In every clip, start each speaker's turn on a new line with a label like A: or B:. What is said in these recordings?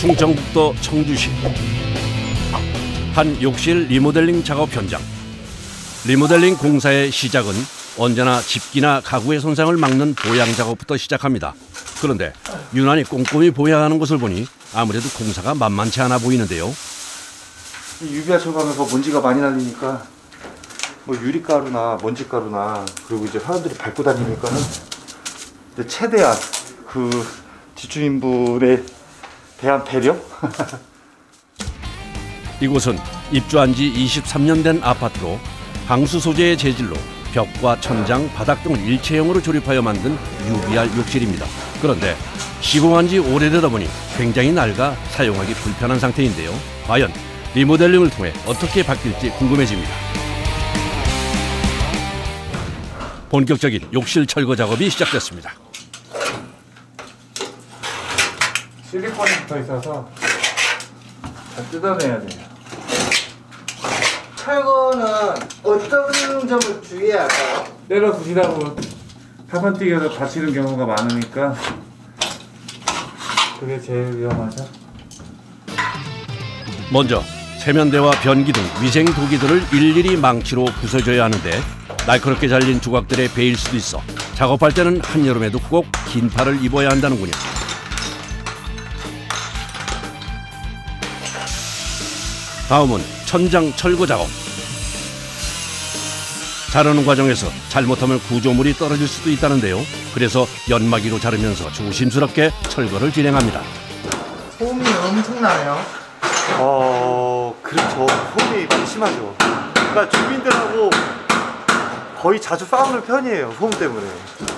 A: 충청북도 청주시 한 욕실 리모델링 작업 현장. 리모델링 공사의 시작은 언제나 집기나 가구의 손상을 막는 보양 작업부터 시작합니다. 그런데 유난히 꼼꼼히 보양하는 것을 보니 아무래도 공사가 만만치 않아 보이는데요.
B: 유비아 철거하면서 먼지가 많이 날리니까 뭐 유리가루나 먼지가루나 그리고 이제 사람들이 밟고 다니니까는 이제 최대한 그 집주인분에 대한 배려?
A: 이곳은 입주한 지 23년 된 아파트로 방수 소재의 재질로 벽과 천장, 바닥 등을 일체형으로 조립하여 만든 UBR 욕실입니다. 그런데 시공한 지 오래되다 보니 굉장히 낡아 사용하기 불편한 상태인데요. 과연 리모델링을 통해 어떻게 바뀔지 궁금해집니다. 본격적인 욕실 철거 작업이 시작됐습니다.
B: 실리콘이 붙어 있어서 다 뜯어내야 돼요.
C: 철거는 어떤 점을 주의해야 할까요?
B: 때려 부시다고 타판뛰기에서 다치는 경우가 많으니까 그게 제일 위험하죠.
A: 먼저 세면대와 변기 등 위생 도기들을 일일이 망치로 부숴줘야 하는데 날카롭게 잘린 조각들에 베일 수도 있어 작업할 때는 한여름에도 꼭 긴 팔을 입어야 한다는군요. 다음은 천장 철거 작업. 자르는 과정에서 잘못하면 구조물이 떨어질 수도 있다는데요. 그래서 연마기로 자르면서 조심스럽게 철거를 진행합니다.
C: 소음이 엄청나네요.
B: 그렇죠. 소음이 많이 심하죠. 그러니까 주민들하고 거의 자주 싸우는 편이에요. 소음 때문에.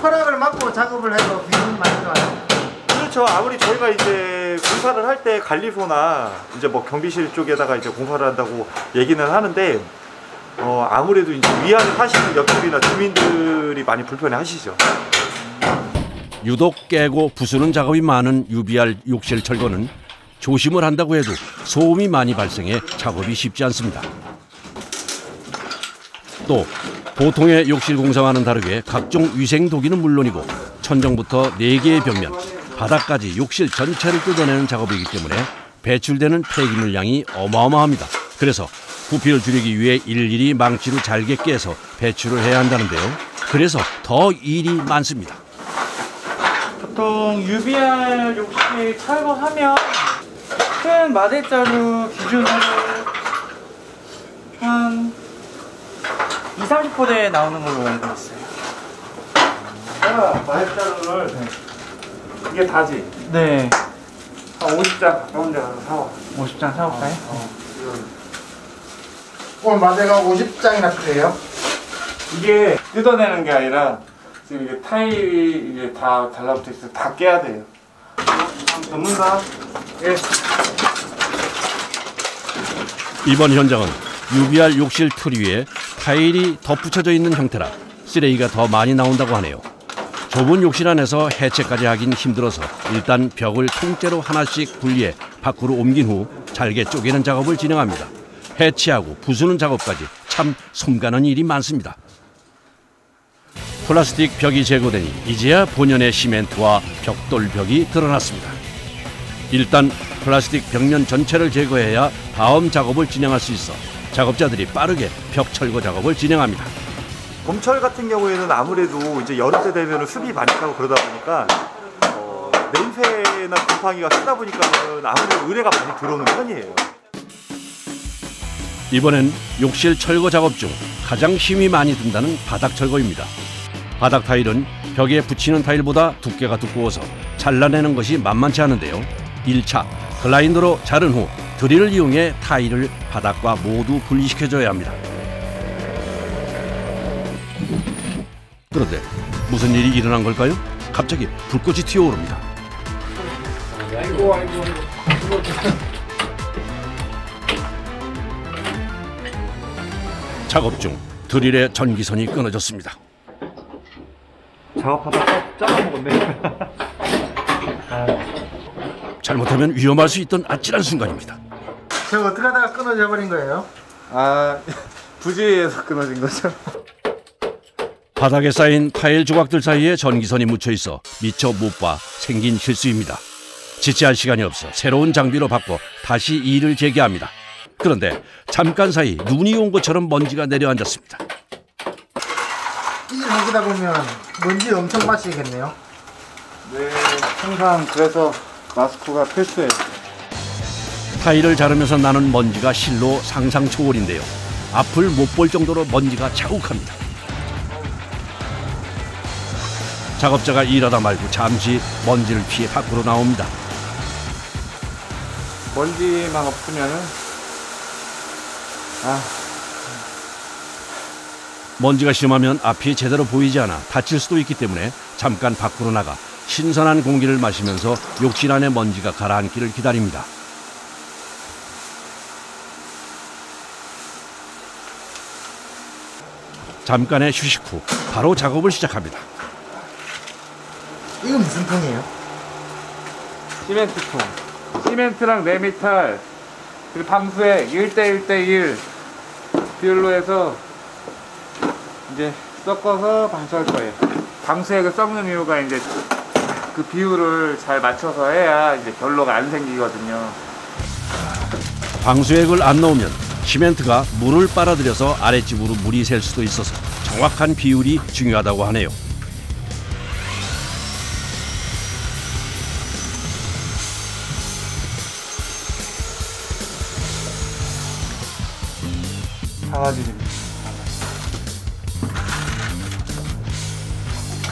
C: 허락을 받고 작업을 해도 비용이 많이 들어요.
B: 그렇죠. 아무리 저희가 이제 공사를 할 때 관리소나 이제 뭐 경비실 쪽에다가 이제 공사를 한다고 얘기는 하는데 아무래도 이제 위안을 사시는 옆집이나 주민들이 많이 불편해 하시죠.
A: 유독 깨고 부수는 작업이 많은 UBR 욕실 철거는 조심을 한다고 해도 소음이 많이 발생해 작업이 쉽지 않습니다. 또 보통의 욕실 공사와는 다르게 각종 위생 도기는 물론이고 천정부터 4개의 벽면, 바닥까지 욕실 전체를 뜯어내는 작업이기 때문에 배출되는 폐기물량이 어마어마합니다. 그래서 부피를 줄이기 위해 일일이 망치로 잘게 깨서 배출을 해야 한다는데요. 그래서 더 일이 많습니다.
D: 보통 UBR 욕실 철거하면 큰 마대자루 기준으로 한 20-30포대 나오는 걸로 알고 있어요.
B: 마대자루를 이게 다지?
D: 네.
B: 한 50장 가까운 데 가서 사와.
D: 50장 사올까요?
C: 오늘 마대가 50장이나 필요해요?
B: 이게 뜯어내는 게 아니라 지금 이게 타일이 이게 다 달라붙어 있어서 다 깨야 돼요. 넣는다. 예.
A: 이번 현장은 UBR 욕실 틀 위에 타일이 덧붙여져 있는 형태라 쓰레기가 더 많이 나온다고 하네요. 좁은 욕실 안에서 해체까지 하긴 힘들어서 일단 벽을 통째로 하나씩 분리해 밖으로 옮긴 후 잘게 쪼개는 작업을 진행합니다. 해체하고 부수는 작업까지 참 손가는 일이 많습니다. 플라스틱 벽이 제거되니 이제야 본연의 시멘트와 벽돌벽이 드러났습니다. 일단 플라스틱 벽면 전체를 제거해야 다음 작업을 진행할 수 있어 작업자들이 빠르게 벽 철거 작업을 진행합니다.
B: 봄철 같은 경우에는 아무래도 이제 여름 때 되면 습이 많이 차고 그러다 보니까 냄새나 곰팡이가 쓰다 보니까는 아무래도 의뢰가 많이 들어오는 편이에요.
A: 이번엔 욕실 철거 작업 중 가장 힘이 많이 든다는 바닥 철거입니다. 바닥 타일은 벽에 붙이는 타일보다 두께가 두꺼워서 잘라내는 것이 만만치 않은데요. 1차 글라인더로 자른 후 드릴을 이용해 타일을 바닥과 모두 분리시켜줘야 합니다. 그런데 무슨 일이 일어난 걸까요? 갑자기 불꽃이 튀어오릅니다.
B: 아이고.
A: 작업 중 드릴의 전기선이 끊어졌습니다.
B: 작업하다 잘라먹었네.
A: 잘못하면 위험할 수 있던 아찔한 순간입니다.
C: 제가 어떻게 하다가 끊어져 버린 거예요?
B: 부지에서 끊어진 거죠.
A: 바닥에 쌓인 타일 조각들 사이에 전기선이 묻혀 있어 미처 못 봐 생긴 실수입니다. 지체할 시간이 없어 새로운 장비로 바꿔 다시 일을 재개합니다. 그런데 잠깐 사이 눈이 온 것처럼 먼지가 내려앉았습니다.
C: 일 하시다 보면 먼지 엄청 마시겠네요.
D: 네, 항상 그래서 마스크가 필수예요.
A: 타일을 자르면서 나는 먼지가 실로 상상 초월인데요. 앞을 못 볼 정도로 먼지가 자욱합니다. 작업자가 일하다 말고 잠시 먼지를 피해 밖으로 나옵니다.
D: 먼지만 없으면은
A: 먼지가 심하면 앞이 제대로 보이지 않아 다칠 수도 있기 때문에 잠깐 밖으로 나가 신선한 공기를 마시면서 욕실 안의 먼지가 가라앉기를 기다립니다. 잠깐의 휴식 후 바로 작업을 시작합니다.
C: 이건 무슨 통이에요?
D: 시멘트통. 시멘트랑 레미탈 그리고 방수액 1대1대1 비율로 해서 이제 섞어서 방수할 거예요. 방수액을 섞는 이유가 이제 그 비율을 잘 맞춰서 해야 이제 결로가 안 생기거든요.
A: 방수액을 안 넣으면 시멘트가 물을 빨아들여서 아랫집으로 물이 셀 수도 있어서 정확한 비율이 중요하다고 하네요.
D: 강아지들.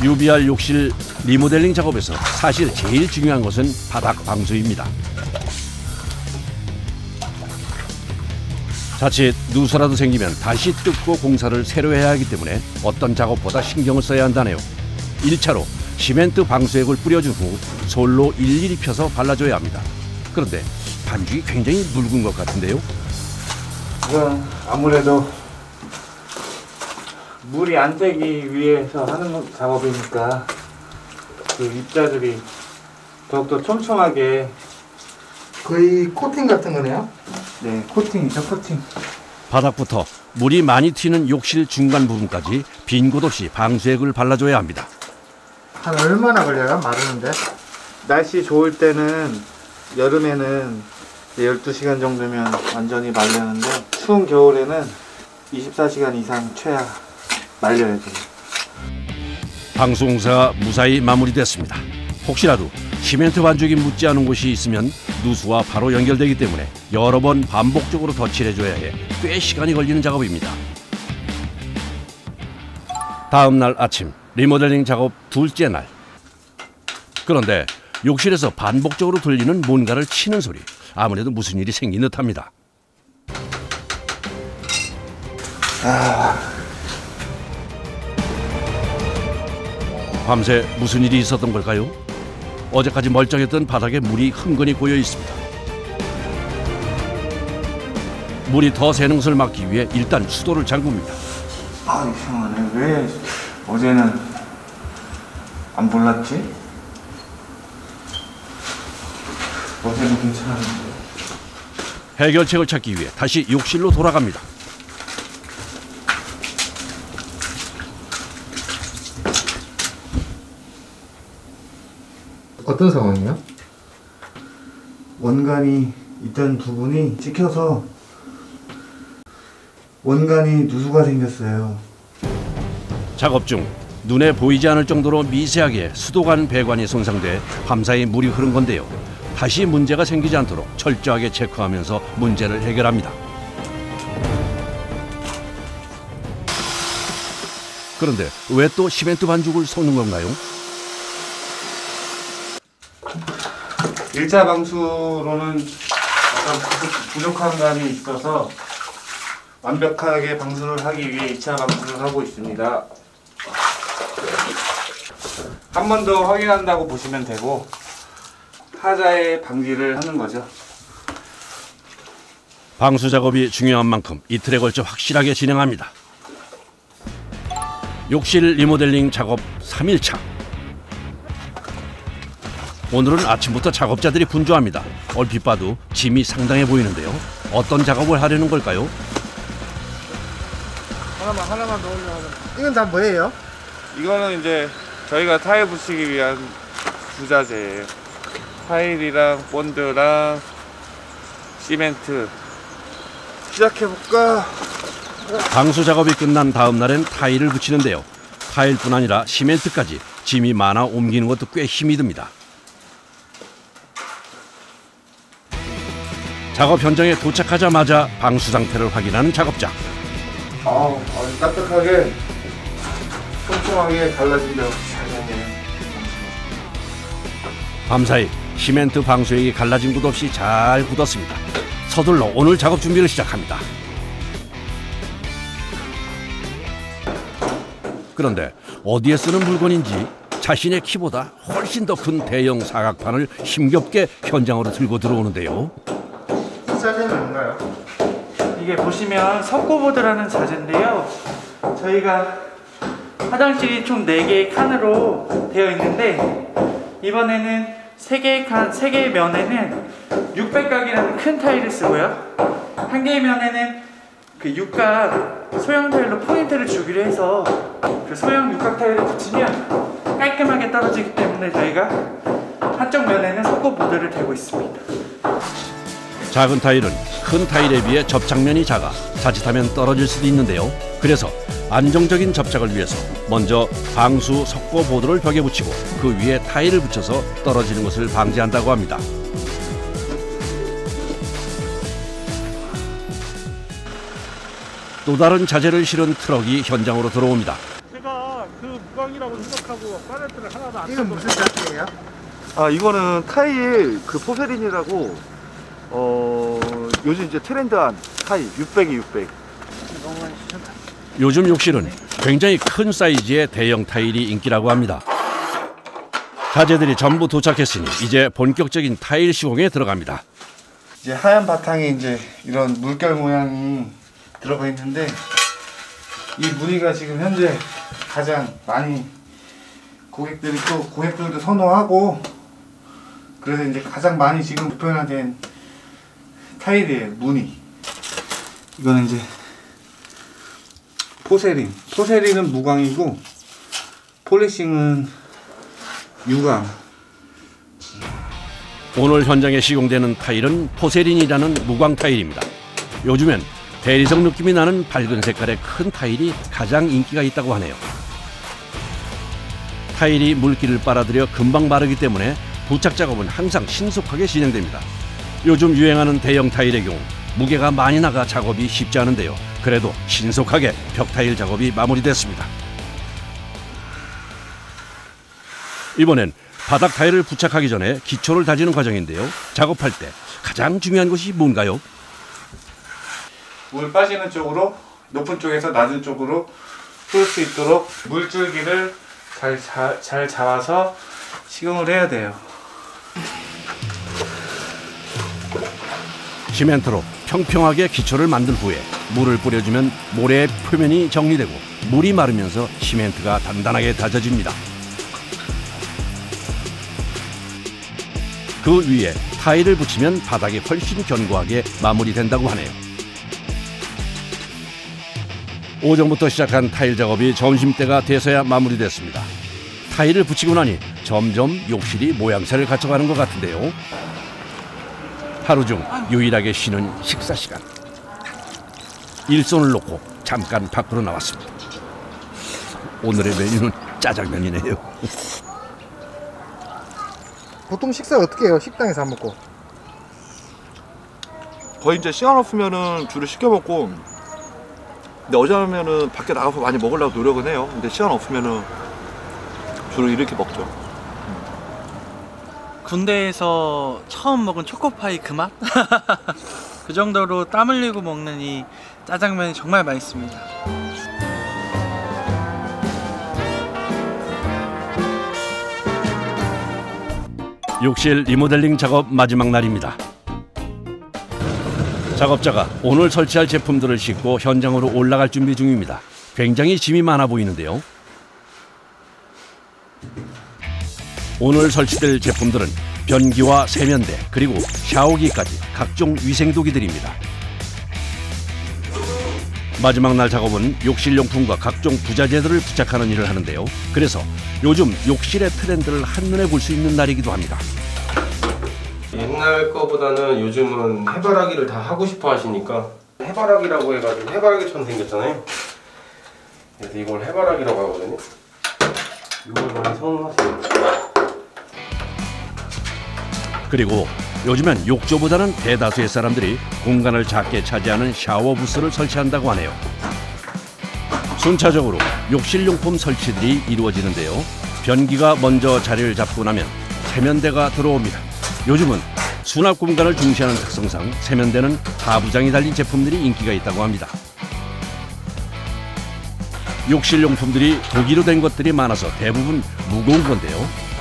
A: UBR 욕실 리모델링 작업에서 사실 제일 중요한 것은 바닥 방수입니다. 자칫 누수라도 생기면 다시 뜯고 공사를 새로 해야 하기 때문에 어떤 작업보다 신경을 써야 한다네요. 1차로 시멘트 방수액을 뿌려준 후 솔로 일일이 펴서 발라줘야 합니다. 그런데 반죽이 굉장히 묽은 것 같은데요.
D: 이건 아무래도 물이 안 새기 위해서 하는 작업이니까 그 입자들이 더욱더 촘촘하게.
C: 거의 코팅 같은 거네요?
D: 네, 코팅이죠, 코팅.
A: 바닥부터 물이 많이 튀는 욕실 중간 부분까지 빈 곳 없이 방수액을 발라줘야 합니다.
C: 한 얼마나 걸려요? 마르는데?
D: 날씨 좋을 때는 여름에는 12시간 정도면 완전히 말르는데 추운 겨울에는 24시간 이상 최야 말려야 돼요.
A: 방수 공사가 무사히 마무리됐습니다. 혹시라도 시멘트 반죽이 묻지 않은 곳이 있으면 누수와 바로 연결되기 때문에 여러 번 반복적으로 덧칠해줘야 해 꽤 시간이 걸리는 작업입니다. 다음 날 아침 리모델링 작업 둘째 날. 그런데 욕실에서 반복적으로 들리는 뭔가를 치는 소리. 아무래도 무슨 일이 생긴 듯합니다. 밤새 무슨 일이 있었던 걸까요? 어제까지 멀쩡했던 바닥에 물이 흥건히 고여 있습니다. 물이 더 새는 것을 막기 위해 일단 수도를 잠굽니다.
D: 이상하네. 왜 어제는 안 몰랐지? 어제는 괜찮았는데.
A: 해결책을 찾기 위해 다시 욕실로 돌아갑니다.
C: 어떤 상황이에요?
D: 원간이 있던 부분이 찍혀서 원간이 누수가 생겼어요.
A: 작업 중 눈에 보이지 않을 정도로 미세하게 수도관 배관이 손상돼 밤사이 물이 흐른 건데요. 다시 문제가 생기지 않도록 철저하게 체크하면서 문제를 해결합니다. 그런데 왜 또 시멘트 반죽을 섞는 건가요?
D: 1차 방수로는 어떤 부족한 감이 있어서 완벽하게 방수를 하기 위해 2차 방수를 하고 있습니다. 한 번 더 확인한다고 보시면 되고 하자의 방지를 하는 거죠.
A: 방수 작업이 중요한 만큼 이틀에 걸쳐 확실하게 진행합니다. 욕실 리모델링 작업 3일차. 오늘은 아침부터 작업자들이 분주합니다. 얼핏 봐도 짐이 상당해 보이는데요. 어떤 작업을 하려는 걸까요?
D: 하나만 더 올려.
C: 이건 다 뭐예요?
D: 이거는 이제 저희가 타일 붙이기 위한 부자재예요. 타일이랑 본드랑 시멘트 시작해볼까?
A: 방수 작업이 끝난 다음 날엔 타일을 붙이는데요. 타일뿐 아니라 시멘트까지 짐이 많아 옮기는 것도 꽤 힘이 듭니다. 작업 현장에 도착하자마자 방수 상태를 확인하는 작업자.
D: 따뜻하게 촘촘하게 갈라진대요.
A: 밤사이 시멘트 방수액이 갈라진 곳 없이 잘 굳었습니다. 서둘러 오늘 작업 준비를 시작합니다. 그런데 어디에 쓰는 물건인지 자신의 키보다 훨씬 더 큰 대형 사각판을 힘겹게 현장으로 들고 들어오는데요.
C: 자재는 뭔가요?
E: 이게 보시면 석고보드라는 자재인데요. 저희가 화장실이 총 4개의 칸으로 되어 있는데 이번에는 3개의 면에는 600각이라는 큰 타일을 쓰고요. 1개의 면에는 그 육각 소형 타일로 포인트를 주기로 해서 그 소형 육각 타일을 붙이면 깔끔하게 떨어지기 때문에 저희가 한쪽 면에는 석고보드를 대고 있습니다.
A: 작은 타일은 큰 타일에 비해 접착면이 작아 자칫하면 떨어질 수도 있는데요. 그래서 안정적인 접착을 위해서 먼저 방수 석고보드를 벽에 붙이고 그 위에 타일을 붙여서 떨어지는 것을 방지한다고 합니다. 또 다른 자재를 실은 트럭이 현장으로 들어옵니다.
F: 제가 그 무광이라고 생각하고 팔레트를 하나도 안
C: 이건 무슨 자재예요?
B: 이거는 타일 그 포세린이라고 요즘 이제 트렌드한 타일 600이 600.
A: 요즘 욕실은 굉장히 큰 사이즈의 대형 타일이 인기라고 합니다. 자재들이 전부 도착했으니 이제 본격적인 타일 시공에 들어갑니다.
D: 이제 하얀 바탕에 이제 이런 물결 모양이 들어가 있는데 이 무늬가 지금 현재 가장 많이 고객들도 선호하고 그래서 이제 가장 많이 지금 보편화된 타일이에요. 무늬. 이거는 이제 포세린. 포세린은 무광이고 폴리싱은 유광.
A: 오늘 현장에 시공되는 타일은 포세린이라는 무광 타일입니다. 요즘엔 대리석 느낌이 나는 밝은 색깔의 큰 타일이 가장 인기가 있다고 하네요. 타일이 물기를 빨아들여 금방 마르기 때문에 부착 작업은 항상 신속하게 진행됩니다. 요즘 유행하는 대형 타일의 경우 무게가 많이 나가 작업이 쉽지 않은데요. 그래도 신속하게 벽 타일 작업이 마무리됐습니다. 이번엔 바닥 타일을 부착하기 전에 기초를 다지는 과정인데요. 작업할 때 가장 중요한 것이 뭔가요?
D: 물 빠지는 쪽으로 높은 쪽에서 낮은 쪽으로 풀 수 있도록 물줄기를 잘 잡아서 시공을 해야 돼요.
A: 시멘트로 평평하게 기초를 만든 후에 물을 뿌려주면 모래의 표면이 정리되고 물이 마르면서 시멘트가 단단하게 다져집니다. 그 위에 타일을 붙이면 바닥이 훨씬 견고하게 마무리된다고 하네요. 오전부터 시작한 타일 작업이 점심때가 돼서야 마무리됐습니다. 타일을 붙이고 나니 점점 욕실이 모양새를 갖춰가는 것 같은데요. 하루 중 유일하게 쉬는 식사 시간. 일손을 놓고 잠깐 밖으로 나왔습니다. 오늘의 메뉴는 짜장면이네요.
C: 보통 식사 어떻게 해요? 식당에서 안 먹고?
B: 거의 이제 시간 없으면은 주로 시켜 먹고, 근데 어제면은 밖에 나가서 많이 먹으려고 노력은 해요. 근데 시간 없으면은 주로 이렇게 먹죠.
E: 군대에서 처음 먹은 초코파이 그 맛? 그 정도로 땀 흘리고 먹는 이 짜장면이 정말 맛있습니다.
A: 욕실 리모델링 작업 마지막 날입니다. 작업자가 오늘 설치할 제품들을 싣고 현장으로 올라갈 준비 중입니다. 굉장히 짐이 많아 보이는데요. 오늘 설치될 제품들은 변기와 세면대 그리고 샤워기까지 각종 위생도기들입니다. 마지막 날 작업은 욕실용품과 각종 부자재들을 부착하는 일을 하는데요. 그래서 요즘 욕실의 트렌드를 한눈에 볼 수 있는 날이기도 합니다.
G: 옛날 거보다는 요즘은 해바라기를 다 하고 싶어 하시니까 해바라기라고 해가지고 해바라기처럼 생겼잖아요. 그래서 이걸 해바라기라고 하거든요. 이걸 많이 선호하세요.
A: 그리고 요즘엔 욕조보다는 대다수의 사람들이 공간을 작게 차지하는 샤워 부스를 설치한다고 하네요. 순차적으로 욕실용품 설치들이 이루어지는데요. 변기가 먼저 자리를 잡고 나면 세면대가 들어옵니다. 요즘은 수납 공간을 중시하는 특성상 세면대는 하부장이 달린 제품들이 인기가 있다고 합니다. 욕실용품들이 독일로 된 것들이 많아서 대부분 무거운 건데요.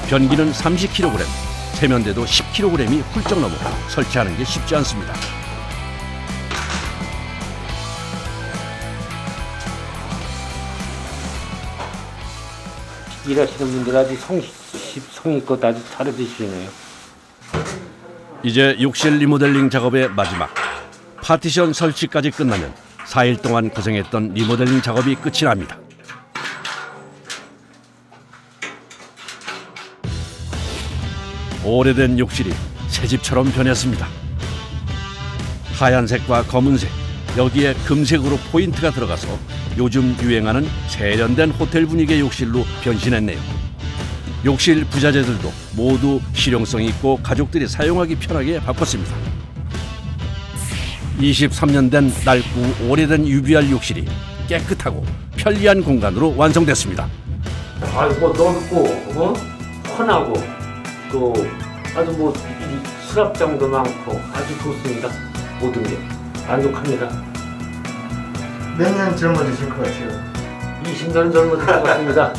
A: 변기는 30kg, 세면대도 10kg이 훌쩍 넘어 설치하는 게 쉽지 않습니다.
H: 일하시는 분들 아주 성의껏 아주 잘해주시네요.
A: 이제 욕실 리모델링 작업의 마지막. 파티션 설치까지 끝나면 4일 동안 고생했던 리모델링 작업이 끝이 납니다. 오래된 욕실이 새집처럼 변했습니다. 하얀색과 검은색, 여기에 금색으로 포인트가 들어가서 요즘 유행하는 세련된 호텔 분위기의 욕실로 변신했네요. 욕실 부자재들도 모두 실용성 있고 가족들이 사용하기 편하게 바꿨습니다. 23년 된 낡고 오래된 UBR 욕실이 깨끗하고 편리한 공간으로 완성됐습니다.
H: 아이고 넓고 환하고 또 아주 뭐 수납장도 많고 아주 좋습니다. 모든 게 만족합니다.
C: 몇 년 젊어지실 것 같아요?
H: 20년 젊어질 것 같습니다.